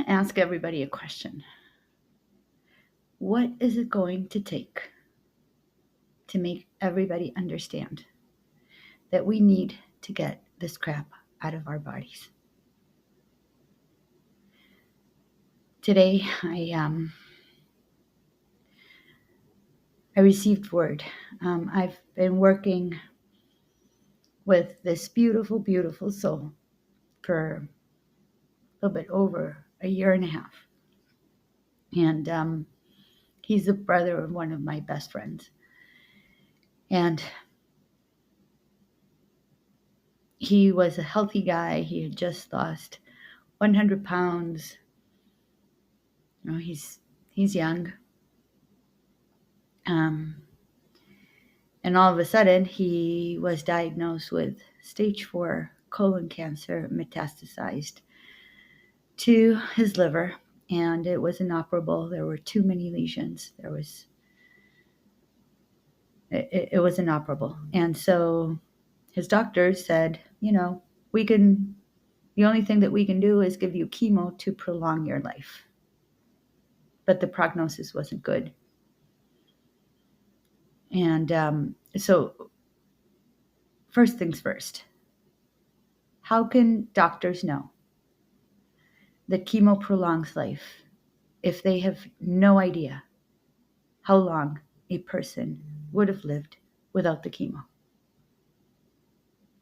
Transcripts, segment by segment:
to ask everybody a question. What is it going to take to make everybody understand that we need to get this crap out of our bodies? Today, I received word. I've been working with this beautiful, beautiful soul for a little bit over a year and a half. And he's the brother of one of my best friends. And he was a healthy guy. He had just lost 100 pounds. You know, he's young. And all of a sudden, he was diagnosed with stage 4 colon cancer, metastasized to his liver, and it was inoperable. There were too many lesions. It was inoperable. And so his doctors said, the only thing that we can do is give you chemo to prolong your life. But the prognosis wasn't good. And so first things first, how can doctors know that chemo prolongs life if they have no idea how long a person would have lived without the chemo?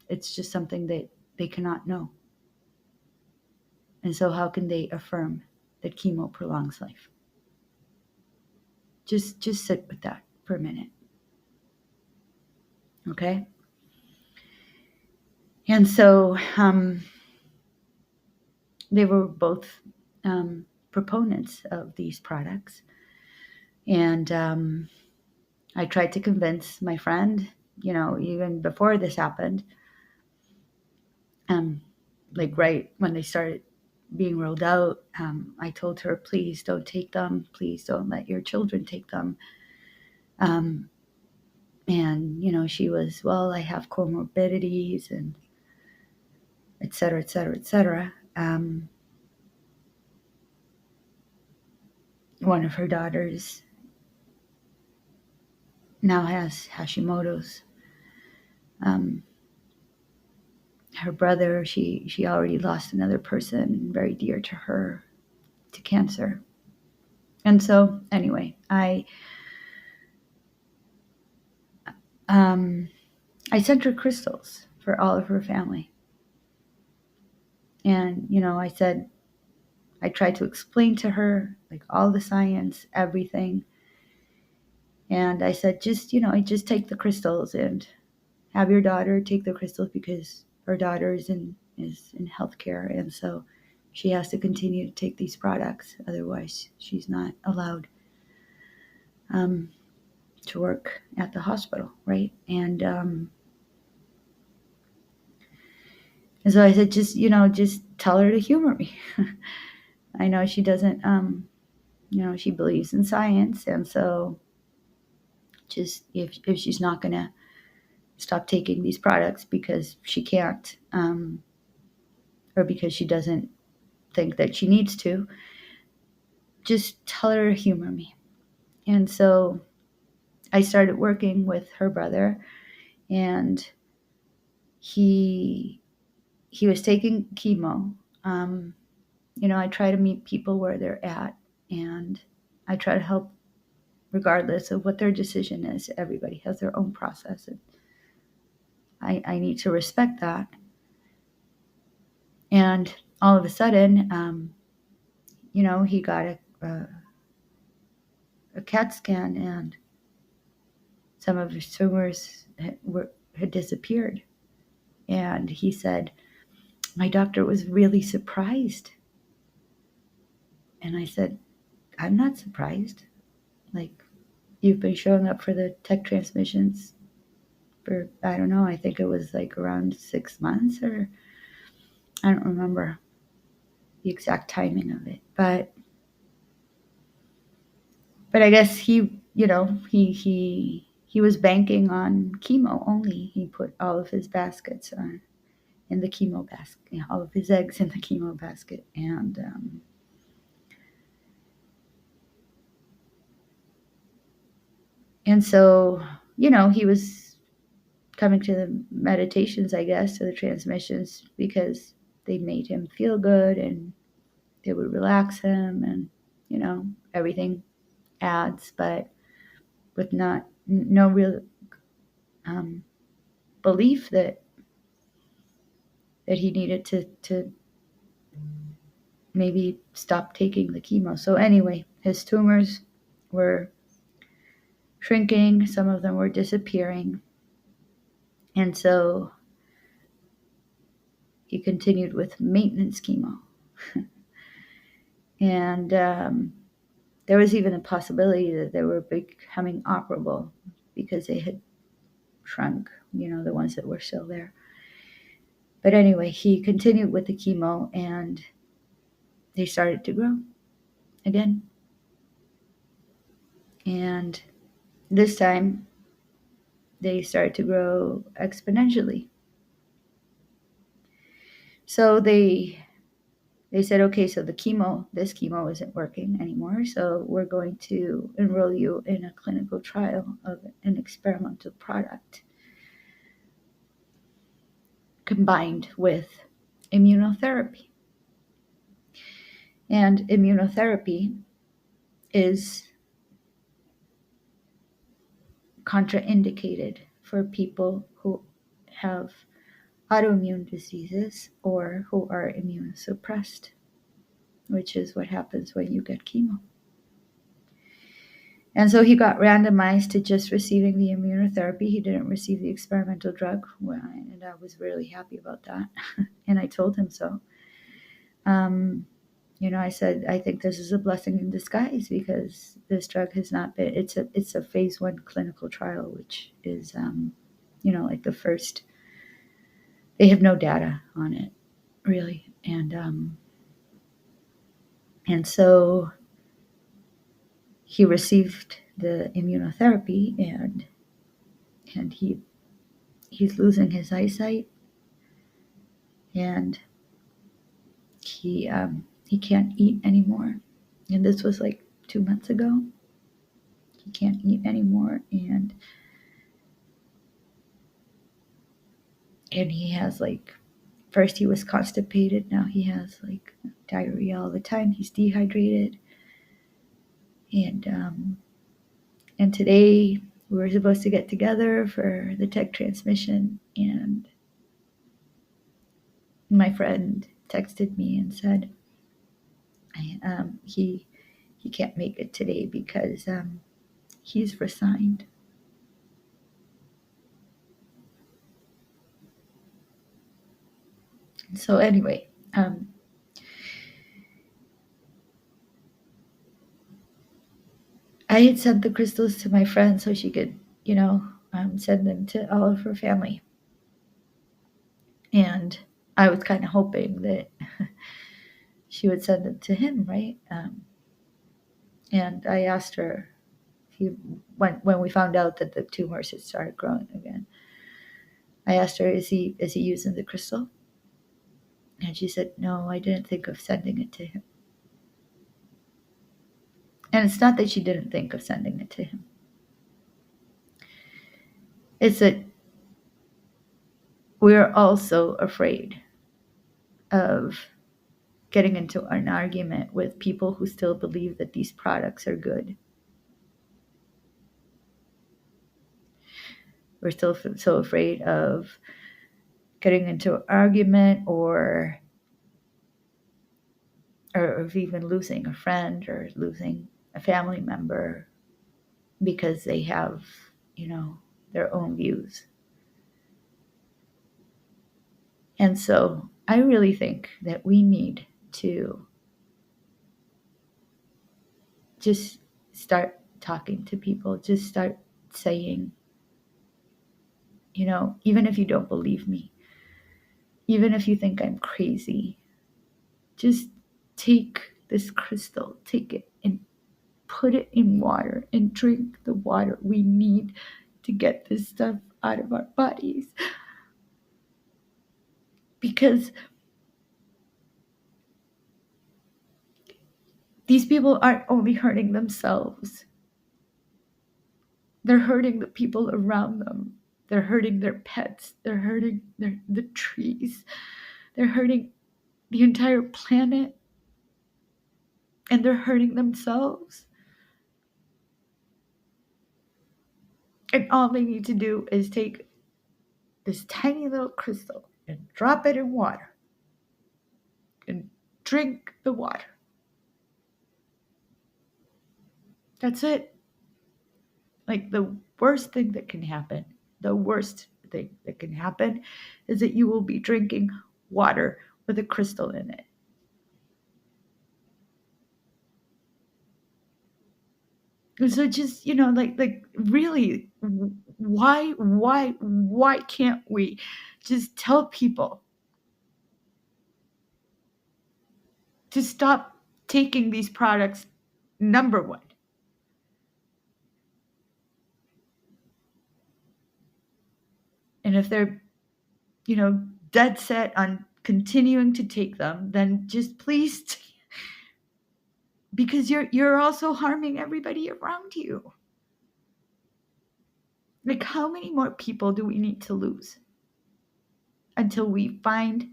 It's just something that they cannot know. And so how can they affirm that chemo prolongs life? Just sit with that for a minute. Okay? And so they were both proponents of these products. And I tried to convince my friend, even before this happened, like right when they started being rolled out, I told her, please don't take them. Please don't let your children take them. And, she was, well, I have comorbidities and et cetera, et cetera, et cetera. One of her daughters now has Hashimoto's. Her brother, she already lost another person very dear to her to cancer. And so anyway, I sent her crystals for all of her family. And, I tried to explain to her, like, all the science, everything. And I said, just take the crystals and have your daughter take the crystals because her daughter is in healthcare. And so she has to continue to take these products. Otherwise, she's not allowed to work at the hospital, right? And so I said, just tell her to humor me. I know she doesn't, she believes in science. And so just if she's not going to stop taking these products because she can't, or because she doesn't think that she needs to, just tell her to humor me. And so I started working with her brother, and he was taking chemo. I try to meet people where they're at, and I try to help regardless of what their decision is. Everybody has their own process, and I need to respect that. And all of a sudden, he got a CAT scan, and some of his tumors had disappeared. And he said, my doctor was really surprised. And I said, I'm not surprised. Like, you've been showing up for the tech transmissions for, I don't know, I think it was like around 6 months, or I don't remember the exact timing of it. But I guess he was banking on chemo only. He put all of his baskets in the chemo basket, all of his eggs in the chemo basket. And And so, he was coming to the meditations, I guess, to the transmissions because they made him feel good and they would relax him and, everything adds, but with no real um, belief that he needed to maybe stop taking the chemo. So anyway, his tumors were shrinking, some of them were disappearing. And so he continued with maintenance chemo. And there was even a possibility that they were becoming operable because they had shrunk, the ones that were still there. But anyway, he continued with the chemo and they started to grow again. And this time they started to grow exponentially. So they said, okay, so this chemo isn't working anymore. So we're going to enroll you in a clinical trial of an experimental product combined with immunotherapy. And immunotherapy is contraindicated for people who have autoimmune diseases or who are immune suppressed, which is what happens when you get chemo. And so he got randomized to just receiving the immunotherapy. He didn't receive the experimental drug, and I was really happy about that. And I told him so. I said, I think this is a blessing in disguise because this drug has not been. It's a phase 1 clinical trial, which is, like the first. They have no data on it, really, and so he received the immunotherapy, and he's losing his eyesight, and he can't eat anymore. And this was like 2 months ago. He can't eat anymore, and he has like, first he was constipated, now he has like diarrhea all the time. He's dehydrated, and today we were supposed to get together for the tech transmission, and my friend texted me and said he can't make it today because he's resigned. So anyway, I had sent the crystals to my friend so she could, send them to all of her family. And I was kind of hoping that she would send them to him, right? And I asked her, when we found out that the tumors had started growing again, I asked her, is he using the crystal? And she said, no, I didn't think of sending it to him. And it's not that she didn't think of sending it to him. It's that we're also afraid of getting into an argument with people who still believe that these products are good. We're still so afraid of getting into an argument or of even losing a friend or losing a family member because they have, their own views. And so I really think that we need to just start talking to people, just start saying, even if you don't believe me, even if you think I'm crazy, just take this crystal, take it and put it in water and drink the water. We need to get this stuff out of our bodies. Because these people aren't only hurting themselves, They're hurting the people around them. They're hurting their pets. They're hurting the trees. They're hurting the entire planet. And they're hurting themselves. And all they need to do is take this tiny little crystal and drop it in water and drink the water. That's it. Like the worst thing that can happen, the worst thing that can happen is that you will be drinking water with a crystal in it. And so just, like really, why can't we just tell people to stop taking these products, number one? And if they're, dead set on continuing to take them, then just please, because you're also harming everybody around you. Like, how many more people do we need to lose until we find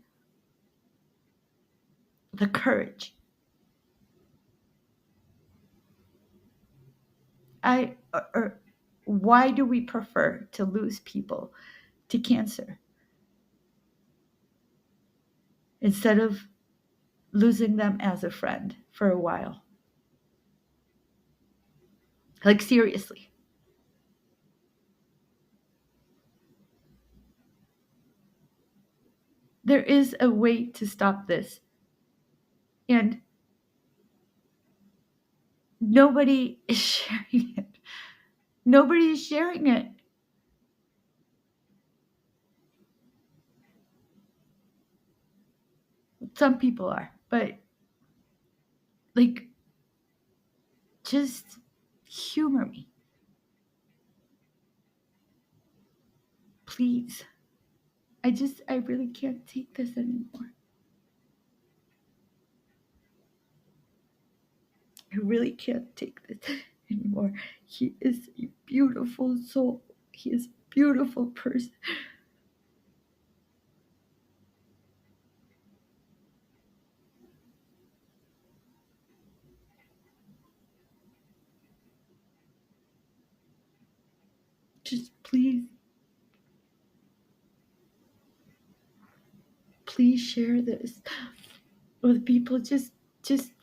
the courage? Or why do we prefer to lose people to cancer instead of losing them as a friend for a while? Like, seriously. There is a way to stop this. And nobody is sharing it. Nobody is sharing it. Some people are, but like, just humor me. Please. I really can't take this anymore. I really can't take this anymore. He is a beautiful soul. He is a beautiful person. Just please share this with people. Just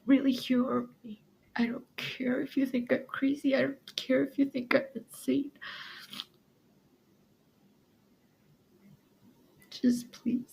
really humor me. I don't care if you think I'm crazy. I don't care if you think I'm insane. Just please.